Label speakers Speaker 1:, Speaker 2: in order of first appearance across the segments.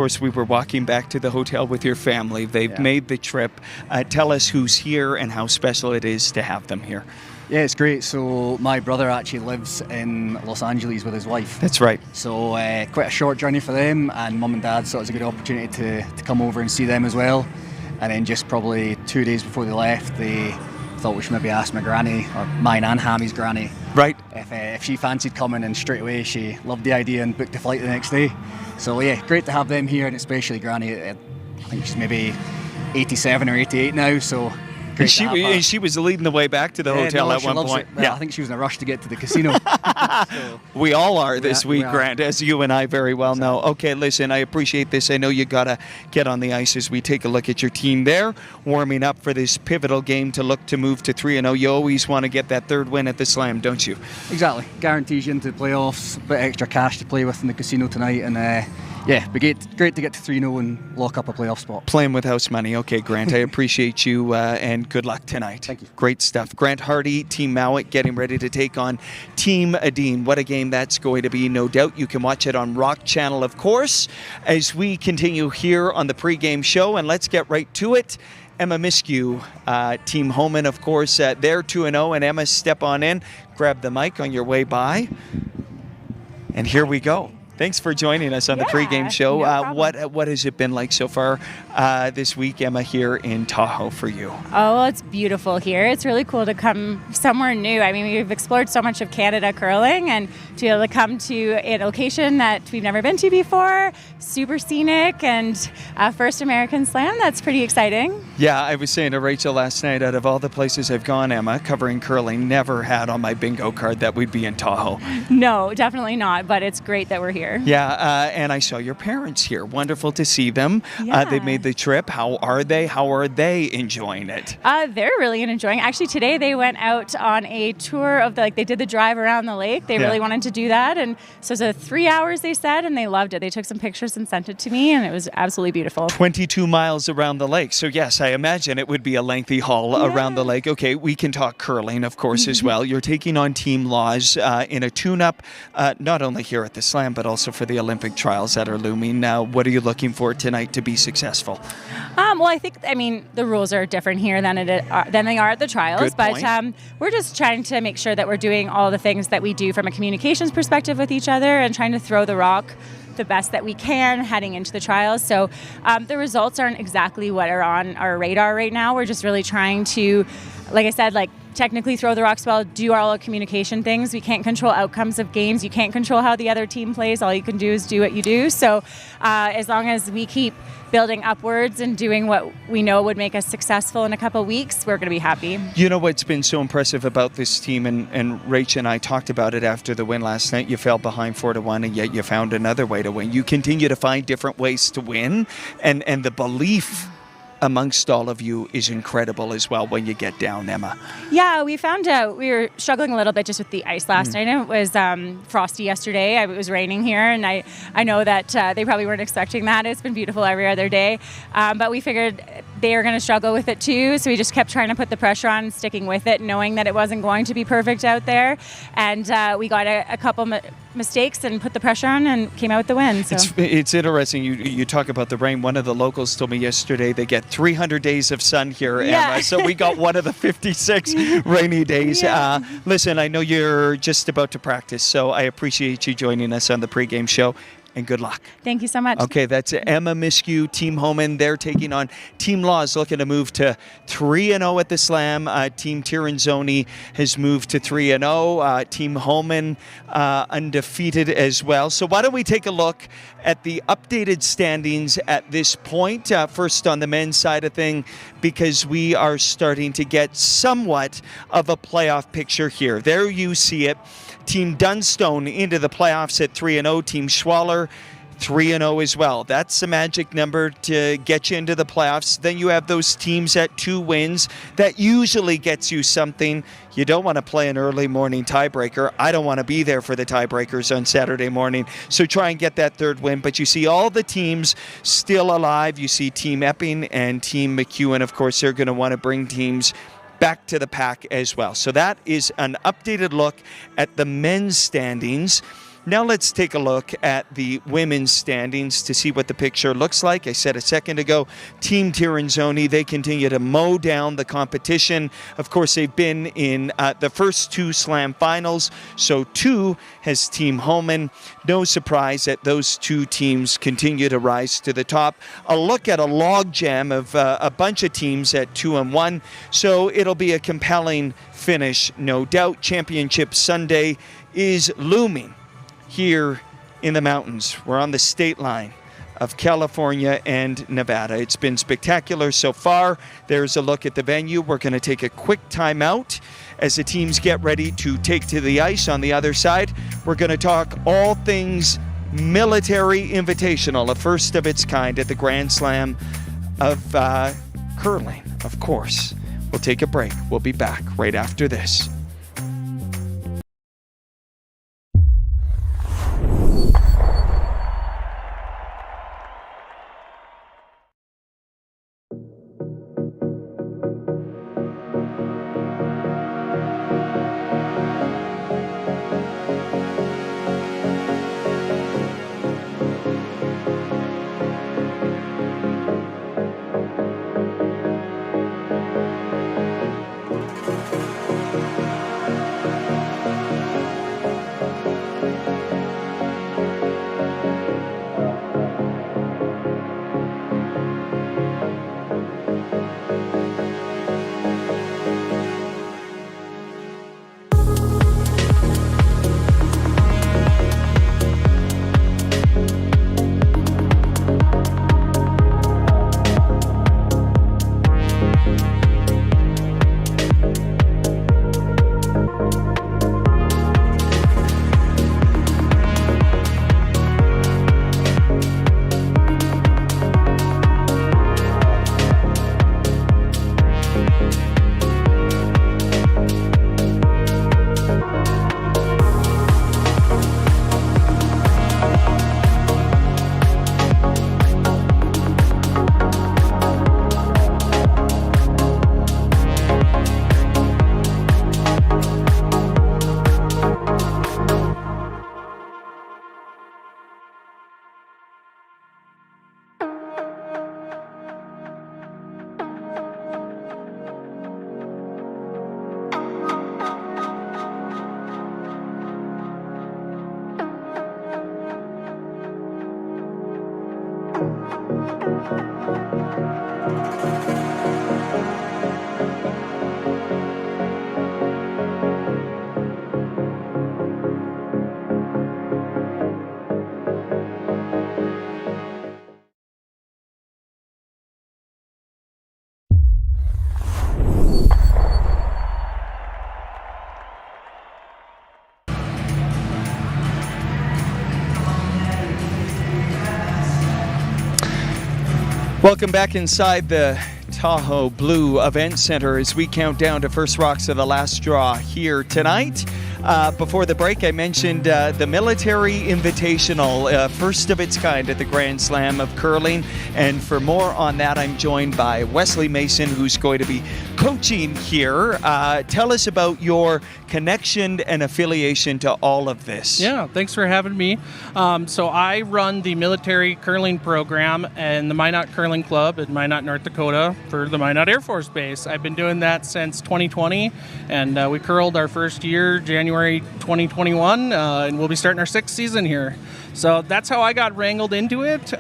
Speaker 1: course, we were walking back to the hotel with your family. They've made the trip. Tell us who's here and how special it is to have them here.
Speaker 2: Yeah, it's great. So my brother actually lives in Los Angeles with his wife.
Speaker 1: That's right.
Speaker 2: So quite a short journey for them, and Mum and Dad thought it was a good opportunity to come over and see them as well. And then just probably 2 days before they left, they thought we should maybe ask my granny, or mine and Hammy's granny,
Speaker 1: right,
Speaker 2: if she fancied coming, and straight away she loved the idea and booked a flight the next day. So yeah, great to have them here, and especially Granny. I think she's maybe 87 or 88 now, so great to have her.
Speaker 1: She was leading the way back to the hotel at one point.
Speaker 2: Well, I think she was in a rush to get to the casino. So,
Speaker 1: we all are this week,
Speaker 2: we
Speaker 1: Grant, as you and I very well know. Okay, listen, I appreciate this. I know you got to get on the ice as we take a look at your team there, warming up for this pivotal game to look to move to 3-0. You always want to get that third win at the Slam, don't you?
Speaker 2: Exactly. Guarantees you into the playoffs, a bit extra cash to play with in the casino tonight, and yeah, great to get to 3-0 and lock up a playoff spot.
Speaker 1: Playing with house money. Okay, Grant, I appreciate you and good luck tonight.
Speaker 2: Thank you.
Speaker 1: Great stuff. Grant Hardy, Team Mowat, getting ready to take on Team Adine. What a game that's going to be, no doubt. You can watch it on Rock Channel, of course, as we continue here on the pregame show. And let's get right to it. Emma Miskew, Team Homan, of course, they're 2-0. And Emma, step on in, grab the mic on your way by. And here we go. Thanks for joining us on the pregame show.
Speaker 3: No
Speaker 1: what has it been like so far this week, Emma, here in Tahoe for you?
Speaker 3: Oh, well, it's beautiful here. It's really cool to come somewhere new. I mean, we've explored so much of Canada curling, and to be able to come to a location that we've never been to before, super scenic, and first American Slam, that's pretty exciting.
Speaker 1: Yeah, I was saying to Rachel last night, out of all the places I've gone, Emma, covering curling, never had on my bingo card that we'd be in Tahoe.
Speaker 3: No, definitely not, but it's great that we're here.
Speaker 1: Yeah, and I saw your parents here. Wonderful to see them.
Speaker 3: Yeah.
Speaker 1: They made the trip. How are they? How are they enjoying it?
Speaker 3: They're really enjoying it. Actually, today they went out on a tour of they did the drive around the lake. They really wanted to do that. And so it was 3 hours, they said, and they loved it. They took some pictures and sent it to me, and it was absolutely beautiful.
Speaker 1: 22 miles around the lake. So yes, I imagine it would be a lengthy haul around the lake. Okay, we can talk curling, of course, as well. You're taking on Team Laws in a tune-up, not only here at the Slam, but also for the Olympic trials that are looming. Now, what are you looking for tonight to be successful?
Speaker 3: Well, I think, the rules are different here than they are at the trials.
Speaker 1: Good point.
Speaker 3: But we're just trying to make sure that we're doing all the things that we do from a communications perspective with each other, and trying to throw the rock the best that we can heading into the trials. So the results aren't exactly what are on our radar right now. We're just really trying to, like I said, technically throw the rocks well, do all our communication things. We can't control outcomes of games. You can't control how the other team plays. All you can do is do what you do. So as long as we keep building upwards and doing what we know would make us successful in a couple of weeks, we're going to be happy.
Speaker 1: You know what's been so impressive about this team, and Rach and I talked about it after the win last night. You fell behind 4-1, and yet you found another way to win. You continue to find different ways to win, and the belief amongst all of you is incredible as well when you get down, Emma.
Speaker 3: Yeah, we found out we were struggling a little bit just with the ice last night. It was frosty yesterday. It was raining here, and I know that they probably weren't expecting that. It's been beautiful every other day, but we figured they were going to struggle with it too, so we just kept trying to put the pressure on and sticking with it, knowing that it wasn't going to be perfect out there, and we got a couple mistakes and put the pressure on and came out with the win. So.
Speaker 1: It's interesting. You talk about the rain. One of the locals told me yesterday they get 300 days of sun here, Emma. So we got one of the 56 rainy days.
Speaker 3: Yeah.
Speaker 1: Listen, I know you're just about to practice, so I appreciate you joining us on the pregame show. And good luck.
Speaker 3: Thank you so much.
Speaker 1: Okay, that's Emma Miskew, Team Homan. They're taking on Team Laws, looking to move to 3-0 at the Slam. Team Tiranzoni has moved to 3-0. Team Homan undefeated as well. So why don't we take a look at the updated standings at this point. First on the men's side of thing, because we are starting to get somewhat of a playoff picture here. There you see it. Team Dunstone into the playoffs at 3-0. Team Schwaller 3-0 as well. That's the magic number to get you into the playoffs. Then you have those teams at 2 wins. That usually gets you something. You don't want to play an early morning tiebreaker. I don't want to be there for the tiebreakers on Saturday morning. So try and get that 3rd win. But you see all the teams still alive. You see Team Epping and Team McEwen. Of course, they're going to want to bring teams back to the pack as well. So that is an updated look at the men's standings. Now let's take a look at the women's standings to see what the picture looks like. I said a second ago, Team Tirinzoni, they continue to mow down the competition. Of course, they've been in the first 2 slam finals, so 2 has Team Holman. No surprise that those 2 teams continue to rise to the top. A look at a logjam of a bunch of teams at 2 and 1, so it'll be a compelling finish, no doubt. Championship Sunday is looming here in the mountains. We're on the state line of California and Nevada. It's been spectacular so far. There's a look at the venue. We're going to take a quick time out as the teams get ready to take to the ice. On the other side, we're going to talk all things military invitational, a first of its kind at the Grand Slam of curling, of course. We'll take a break. We'll be back right after this. Welcome back inside the Tahoe Blue Event Center as we count down to first rocks of the last draw here tonight. Before the break, I mentioned the Military Invitational, first of its kind at the Grand Slam of Curling. And for more on that, I'm joined by Wesley Mason, who's going to be coaching here. Tell us about your connection and affiliation to all of this.
Speaker 4: Yeah, thanks for having me. So I run the military curling program and the Minot Curling Club in Minot, North Dakota for the Minot Air Force Base. I've been doing that since 2020, and we curled our first year, January 2021, and we'll be starting our 6th season here. So that's how I got wrangled into it.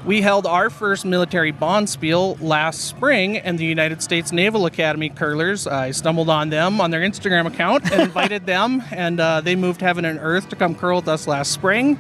Speaker 4: We held our first military bonspiel last spring, and the United States Naval Academy curlers, I stumbled on them on their Instagram account and invited them, and they moved heaven and earth to come curl with us last spring.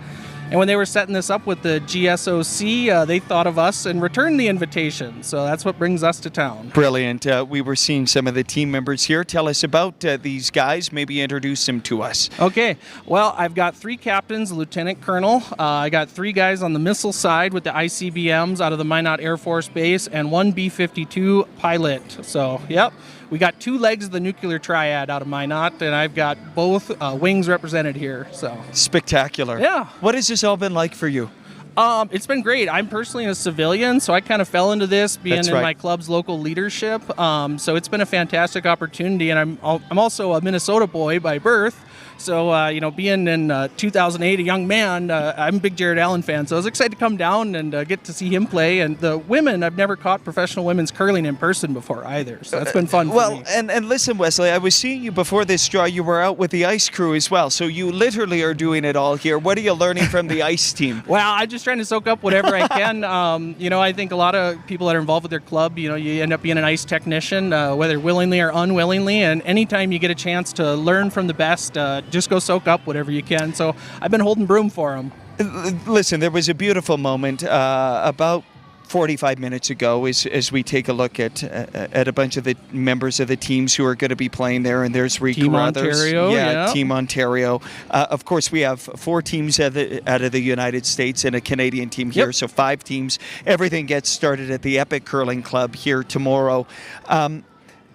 Speaker 4: And when they were setting this up with the GSOC, they thought of us and returned the invitation. So that's what brings us to town.
Speaker 1: Brilliant. We were seeing some of the team members here. Tell us about these guys. Maybe introduce them to us.
Speaker 4: Okay. Well, I've got 3 captains, a lieutenant colonel. I got 3 guys on the missile side with the ICBMs out of the Minot Air Force Base and 1 B-52 pilot. So, yep. We got 2 legs of the nuclear triad out of Minot, and I've got both wings represented here. So
Speaker 1: spectacular.
Speaker 4: Yeah.
Speaker 1: What has this all been like for you?
Speaker 4: It's been great. I'm personally a civilian, so I kind of fell into this being in my club's local leadership. So it's been a fantastic opportunity, and I'm also a Minnesota boy by birth. So, being in 2008, a young man, I'm a big Jared Allen fan, so I was excited to come down and get to see him play. And the women, I've never caught professional women's curling in person before either, so that's been fun for me.
Speaker 1: And listen, Wesley, I was seeing you before this draw. You were out with the ice crew as well, so you literally are doing it all here. What are you learning from the ice team?
Speaker 4: Well, I'm just trying to soak up whatever I can. I think a lot of people that are involved with their club, you end up being an ice technician, whether willingly or unwillingly. And anytime you get a chance to learn from the best, just go soak up whatever you can. So I've been holding broom for them.
Speaker 1: Listen, there was a beautiful moment about 45 minutes ago as we take a look at a bunch of the members of the teams who are going to be playing there, and there's Reed
Speaker 4: Team
Speaker 1: Carruthers.
Speaker 4: Ontario, yeah.
Speaker 1: Team Ontario. Of course, we have 4 teams out of the United States and a Canadian team here, so 5 teams. Everything gets started at the Epic Curling Club here tomorrow.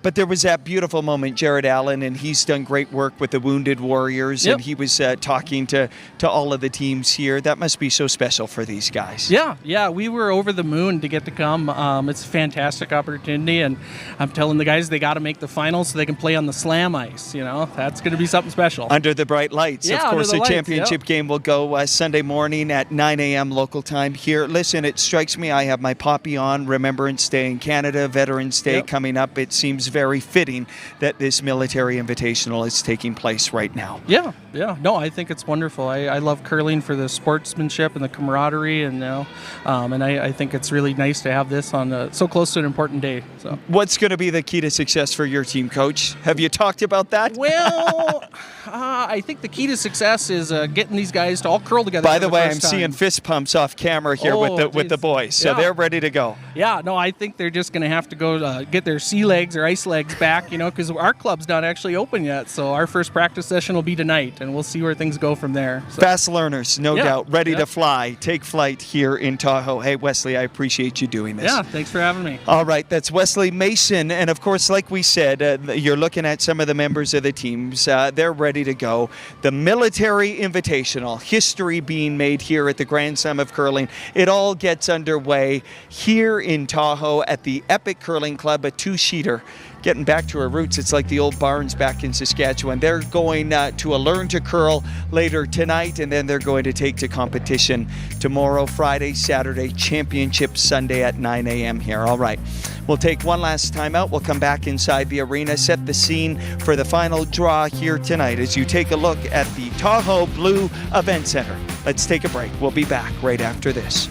Speaker 1: But there was that beautiful moment, Jared Allen, and he's done great work with the Wounded Warriors, and he was talking to all of the teams here. That must be so special for these guys.
Speaker 4: Yeah, we were over the moon to get to come. It's a fantastic opportunity, and I'm telling the guys they got to make the finals so they can play on the slam ice. That's going to be something special.
Speaker 1: Under the bright lights.
Speaker 4: Yeah,
Speaker 1: of course, the
Speaker 4: lights,
Speaker 1: championship game will go Sunday morning at 9 a.m. local time here. Listen, it strikes me, I have my poppy on, Remembrance Day in Canada, Veterans Day coming up. It seems very fitting that this military invitational is taking place right now.
Speaker 4: Yeah. No, I think it's wonderful. I love curling for the sportsmanship and the camaraderie, and I think it's really nice to have this on so close to an important day. So,
Speaker 1: what's going to be the key to success for your team, Coach? Have you talked about that?
Speaker 4: Well, I think the key to success is getting these guys to all curl together.
Speaker 1: By the way, I'm seeing fist pumps off camera here with the boys, so they're ready to go.
Speaker 4: Yeah, no, I think they're just going to have to go get their sea legs or ice legs back, because our club's not actually open yet. So our first practice session will be tonight, and we'll see where things go from there. So.
Speaker 1: Fast learners, no doubt, ready to fly, take flight here in Tahoe. Hey, Wesley, I appreciate you doing this.
Speaker 4: Yeah, thanks for having me.
Speaker 1: All right, that's Wesley Mason, and of course, like we said, you're looking at some of the members of the teams. They're ready to go. The Military Invitational, history being made here at the Grand Slam of Curling. It all gets underway here in Tahoe at the Epic Curling Club, a 2-sheeter. Getting back to our roots, it's like the old barns back in Saskatchewan. They're going to a Learn to Curl later tonight, and then they're going to take to competition tomorrow, Friday, Saturday, Championship Sunday at 9 a.m. here. All right, we'll take one last time out. We'll come back inside the arena, set the scene for the final draw here tonight as you take a look at the Tahoe Blue Event Center. Let's take a break. We'll be back right after this.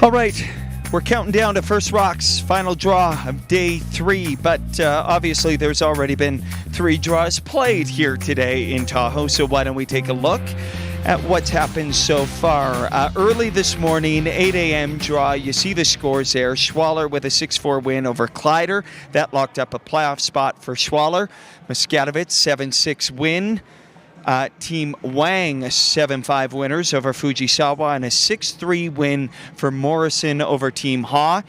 Speaker 1: All right, we're counting down to First Rock's final draw of day 3, but obviously there's already been 3 draws played here today in Tahoe, so why don't we take a look at what's happened so far. Early this morning, 8 a.m. draw, you see the scores there. Schwaller with a 6-4 win over Kleider. That locked up a playoff spot for Schwaller. Muscatowitz, 7-6 win. Team Wang, 7-5 winners over Fujisawa, and a 6-3 win for Morrison over Team Ha.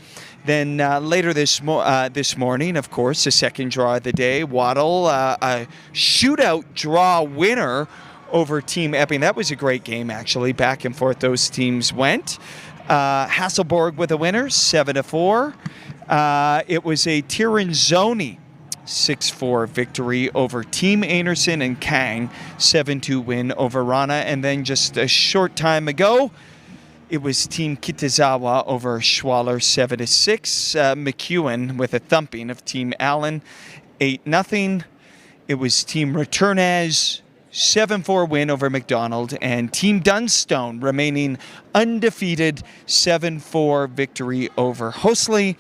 Speaker 1: Then later this morning, of course, the second draw of the day, Waddle, a shootout draw winner over Team Epping. That was a great game, actually. Back and forth those teams went. Hasselborg with a winner, 7-4. It was a Tirinzoni 6-4 victory over Team Anderson, and Kang 7-2 win over Rana. And then just a short time ago, it was Team Kitazawa over Schwaller 7-6. McEwen with a thumping of Team Allen 8-0. It was Team Returnez 7-4 win over McDonald, and Team Dunstone remaining undefeated 7-4 victory over Hosley.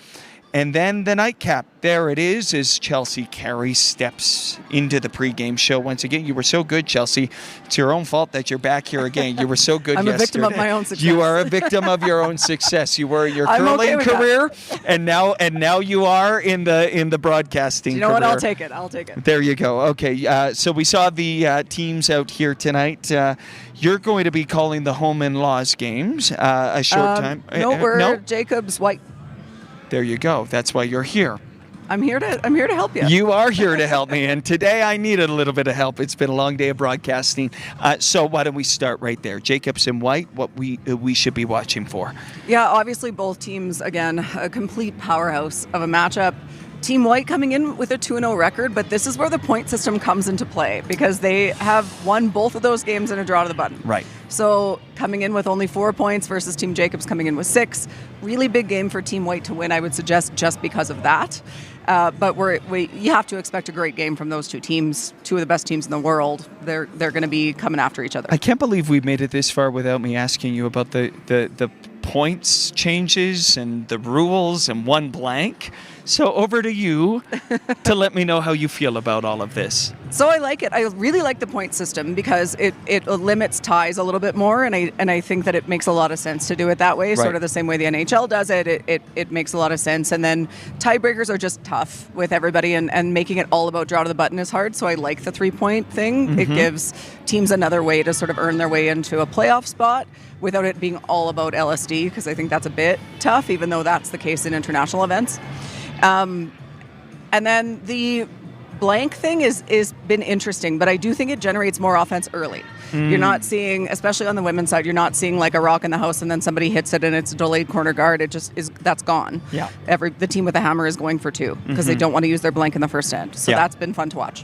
Speaker 1: And then the nightcap, there it is, as Chelsea Carey steps into the pregame show once again. You were so good, Chelsea. It's your own fault that you're back here again. You were so good
Speaker 5: I'm
Speaker 1: yesterday.
Speaker 5: a victim of my own success.
Speaker 1: You are a victim of your own success. You were in your curling
Speaker 5: okay
Speaker 1: career, and now you are in the broadcasting
Speaker 5: You know
Speaker 1: career.
Speaker 5: what? I'll take it. I'll take it.
Speaker 1: There you go. Okay, so we saw the teams out here tonight. You're going to be calling the home and laws games a short time.
Speaker 5: No, we're
Speaker 1: no?
Speaker 5: Jacob's White.
Speaker 1: There you go. That's why you're here.
Speaker 5: I'm here to help you.
Speaker 1: You are here to help me, and today I needed a little bit of help. It's been a long day of broadcasting. So why don't we start right there? Jacobs and White, what we should be watching for.
Speaker 5: Yeah, obviously both teams, again, a complete powerhouse of a matchup. Team White coming in with a 2-0 record, but this is where the point system comes into play because they have won both of those games in a draw to the button.
Speaker 1: Right.
Speaker 5: So coming in with only 4 points versus Team Jacobs coming in with 6. Really big game for Team White to win, I would suggest, just because of that. But you have to expect a great game from those two teams, 2 of the best teams in the world. They're going to be coming after each other.
Speaker 1: I can't believe we made it this far without me asking you about the points changes and the rules and one blank. So over to you to let me know how you feel about all of this.
Speaker 5: So I like it. I really like the point system because it limits ties a little bit more, and I think that it makes a lot of sense to do it that way,
Speaker 1: Right.
Speaker 5: sort of the same way the NHL does it. It makes a lot of sense. And then tiebreakers are just tough with everybody, and making it all about draw to the button is hard. So I like the 3-point thing.
Speaker 1: Mm-hmm.
Speaker 5: It gives teams another way to sort of earn their way into a playoff spot without it being all about LSD, because I think that's a bit tough, even though that's the case in international events. And then the blank thing is been interesting, but I do think it generates more offense early. You're not seeing, especially on the women's side, you're not seeing like a rock in the house and then somebody hits it and it's a delayed corner guard. It just is, that's gone.
Speaker 1: Yeah.
Speaker 5: The team with the hammer is going for 2 because they don't want to use their blank in the first end. So
Speaker 1: Yeah.
Speaker 5: that's been fun to watch.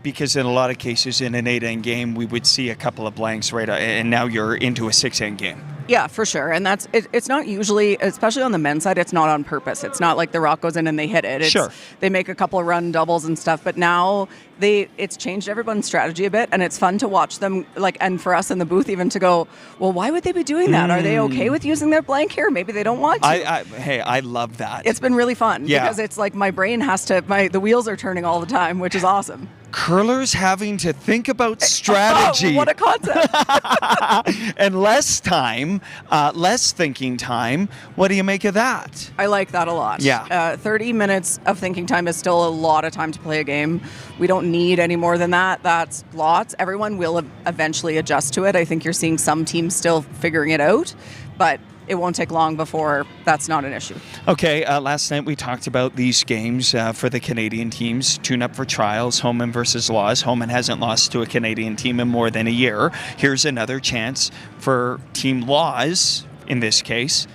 Speaker 1: Because in a lot of cases in an 8-end game, we would see a couple of blanks right, and now you're into a 6-end game.
Speaker 5: Yeah, for sure. And that's it's not usually, especially on the men's side, it's not on purpose. It's not like the rock goes in and they hit it.
Speaker 1: Sure.
Speaker 5: They make a couple of run doubles and stuff, but now it's changed everyone's strategy a bit, and it's fun to watch them, like, and for us in the booth even to go, well, why would they be doing that? Are they okay with using their blank here? Maybe they don't want to.
Speaker 1: I love that.
Speaker 5: It's been really fun because it's like my brain the wheels are turning all the time, which is awesome.
Speaker 1: Curlers having to think about strategy.
Speaker 5: Oh, what a concept.
Speaker 1: And less time, less thinking time. What do you make of that?
Speaker 5: I like that a lot.
Speaker 1: Yeah.
Speaker 5: 30 minutes of thinking time is still a lot of time to play a game. We don't need any more than that. That's lots. Everyone will eventually adjust to it. I think you're seeing some teams still figuring it out, but it won't take long before that's not an issue.
Speaker 1: Okay, last night we talked about these games for the Canadian teams, tune-up for trials, Homan versus Laws. Homan hasn't lost to a Canadian team in more than a year. Here's another chance for Team Laws, in this case,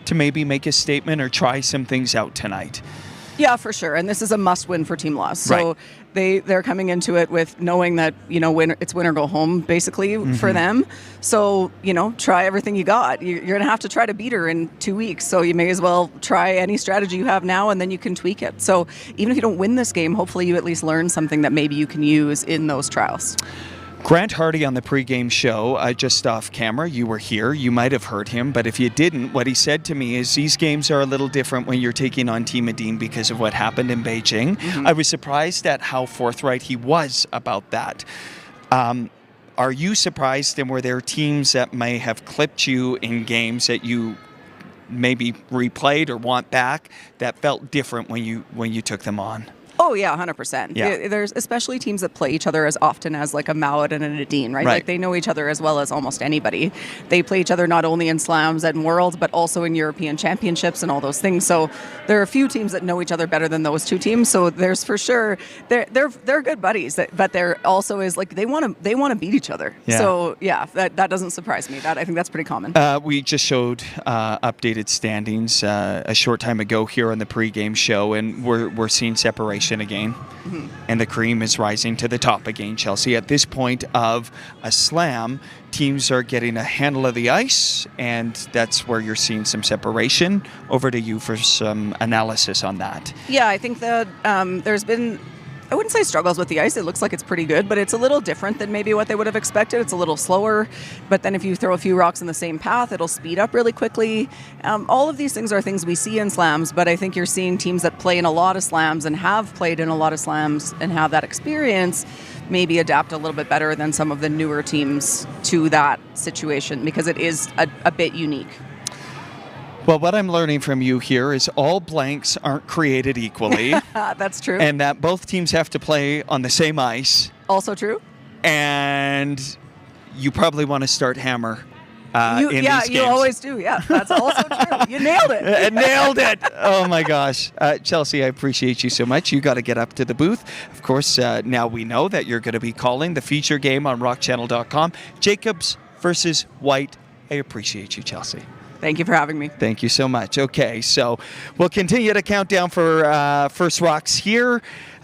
Speaker 1: to maybe make a statement or try some things out tonight.
Speaker 5: Yeah, for sure. And this is a must-win for Team Laws. So
Speaker 1: Right.
Speaker 5: they're coming into it with knowing that, it's win or go home, basically, for them. So, try everything you got. You're going to have to try to beat her in 2 weeks. So you may as well try any strategy you have now, and then you can tweak it. So even if you don't win this game, hopefully you at least learn something that maybe you can use in those trials.
Speaker 1: Grant Hardy on the pregame show, just off camera, you were here, you might have heard him, but if you didn't, what he said to me is these games are a little different when you're taking on Team Edin because of what happened in Beijing. I was surprised at how forthright he was about that. Are you surprised, and were there teams that may have clipped you in games that you maybe replayed or want back that felt different when you took them on?
Speaker 5: Oh, yeah, 100%.
Speaker 1: Yeah.
Speaker 5: There's especially teams that play each other as often as like a Mouat and an Edin, right? Like they know each other as well as almost anybody. They play each other not only in slams and worlds, but also in European championships and all those things. So there are a few teams that know each other better than those two teams. So there's for sure, they're good buddies, but there also is like they want to beat each other.
Speaker 1: Yeah.
Speaker 5: So yeah, that doesn't surprise me. I think that's pretty common.
Speaker 1: We just showed updated standings a short time ago here on the pregame show, and we're seeing separation again, and the cream is rising to the top again, Chelsea. At this point of a slam, teams are getting a handle of the ice, and that's where you're seeing some separation. Over to you for some analysis on that.
Speaker 5: Yeah, I think that there's been, I wouldn't say struggles with the ice. It looks like it's pretty good, but it's a little different than maybe what they would have expected. It's a little slower, but then if you throw a few rocks in the same path, it'll speed up really quickly. All of these things are things we see in slams, but I think you're seeing teams that play in a lot of slams and have played in a lot of slams and have that experience maybe adapt a little bit better than some of the newer teams to that situation because it is a bit unique.
Speaker 1: Well, what I'm learning from you here is all blanks aren't created equally.
Speaker 5: That's true.
Speaker 1: And that both teams have to play on the same ice.
Speaker 5: Also true.
Speaker 1: And you probably want to start hammer in these games.
Speaker 5: You always do. Yeah, that's also true. You nailed it.
Speaker 1: Nailed it. Oh, my gosh. Chelsea, I appreciate you so much. You got to get up to the booth. Of course, now we know that you're going to be calling the feature game on rockchannel.com. Jacobs versus White. I appreciate you, Chelsea.
Speaker 5: Thank you for having me.
Speaker 1: Thank you so much. Okay, so we'll continue to count down for first rocks here.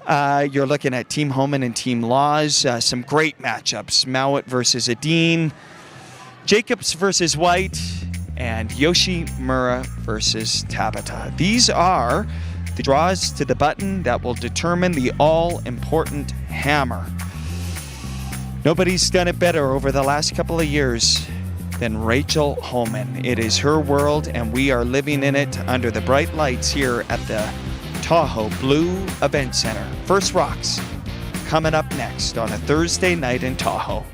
Speaker 1: You're looking at Team Homan and Team Laws. Some great matchups. Mouat versus Edin, Jacobs versus White, and Yoshimura versus Tabata. These are the draws to the button that will determine the all-important hammer. Nobody's done it better over the last couple of years than Rachel Homan. It is her world, and we are living in it under the bright lights here at the Tahoe Blue Event Center. First rocks coming up next on a Thursday night in Tahoe.